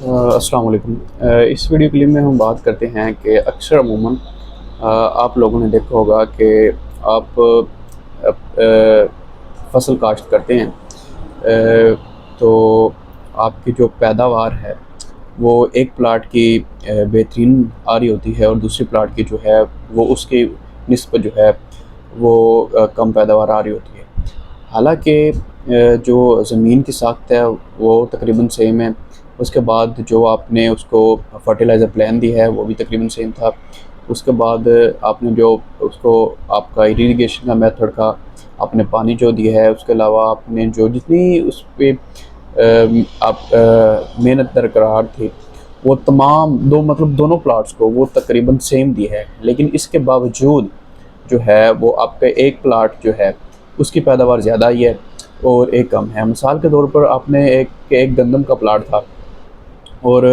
السلام علیکم۔ اس video clip میں ہم بات کرتے ہیں کہ اکثر عموماً آپ لوگوں نے دیکھا ہوگا کہ آپ فصل کاشت کرتے ہیں تو آپ کی جو پیداوار ہے وہ ایک پلاٹ کی بہترین آ رہی ہوتی ہے، اور دوسری پلاٹ کی جو ہے وہ اس کی نسبت جو ہے وہ کم پیداوار آ رہی ہوتی ہے۔ حالانکہ جو زمین کی ساخت ہے وہ تقریباً سیم ہے، اس کے بعد جو آپ نے اس کو فرٹیلائزر پلان دی ہے وہ بھی تقریباً سیم تھا، اس کے بعد آپ نے جو اس کو آپ کا ایریگیشن کا میتھڈ کا آپ نے پانی جو دیا ہے، اس کے علاوہ آپ نے جو جتنی اس پہ آپ محنت درکار تھی وہ تمام دونوں پلاٹس کو وہ تقریباً سیم دی ہے، لیکن اس کے باوجود جو ہے وہ آپ کا ایک پلاٹ جو ہے اس کی پیداوار زیادہ ہی ہے اور ایک کم ہے۔ مثال کے طور پر آپ نے ایک گندم کا پلاٹ تھا، اور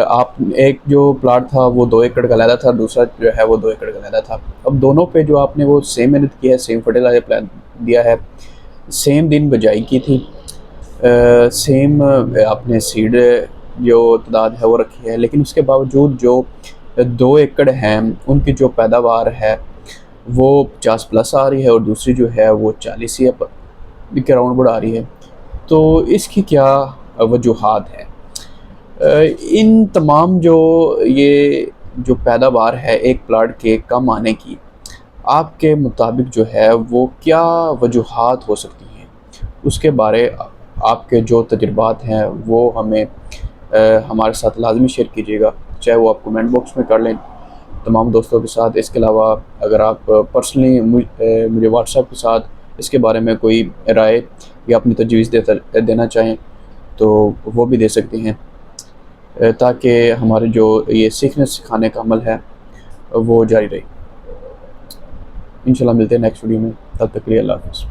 آپ ایک جو پلاٹ تھا وہ 2 ایکڑ کا علیحدہ تھا، دوسرا جو ہے وہ 2 ایکڑ کا علیحدہ تھا۔ اب دونوں پہ جو آپ نے وہ سیم محنت کی ہے، سیم فرٹیلائزر پلان دیا ہے، سیم دن بجائی کی تھی، سیم آپ نے سیڈ جو تعداد ہے وہ رکھی ہے، لیکن اس کے باوجود جو 2 ایکڑ ہیں ان کی جو پیداوار ہے وہ 50+ آ رہی ہے، اور دوسری جو ہے وہ 40 کے راؤنڈ بڑھ آ رہی ہے۔ تو اس کی کیا وجوہات ہیں؟ ان تمام یہ جو پیداوار ہے ایک پلاٹ کے کم آنے کی، آپ کے مطابق جو ہے وہ کیا وجوہات ہو سکتی ہیں؟ اس کے بارے آپ کے جو تجربات ہیں وہ ہمیں ہمارے ساتھ لازمی شیئر کیجیے گا، چاہے وہ آپ کومنٹ باکس میں کر لیں تمام دوستوں کے ساتھ۔ اس کے علاوہ اگر آپ پرسنلی مجھے واٹس ایپ کے ساتھ اس کے بارے میں کوئی رائے یا اپنی تجویز دینا چاہیں تو وہ بھی دے سکتے ہیں، تاکہ ہمارے جو یہ سیکھنے سکھانے کا عمل ہے وہ جاری رہے۔ انشاءاللہ ملتے ہیں نیکسٹ ویڈیو میں، تب تک کے لیے اللہ حافظ۔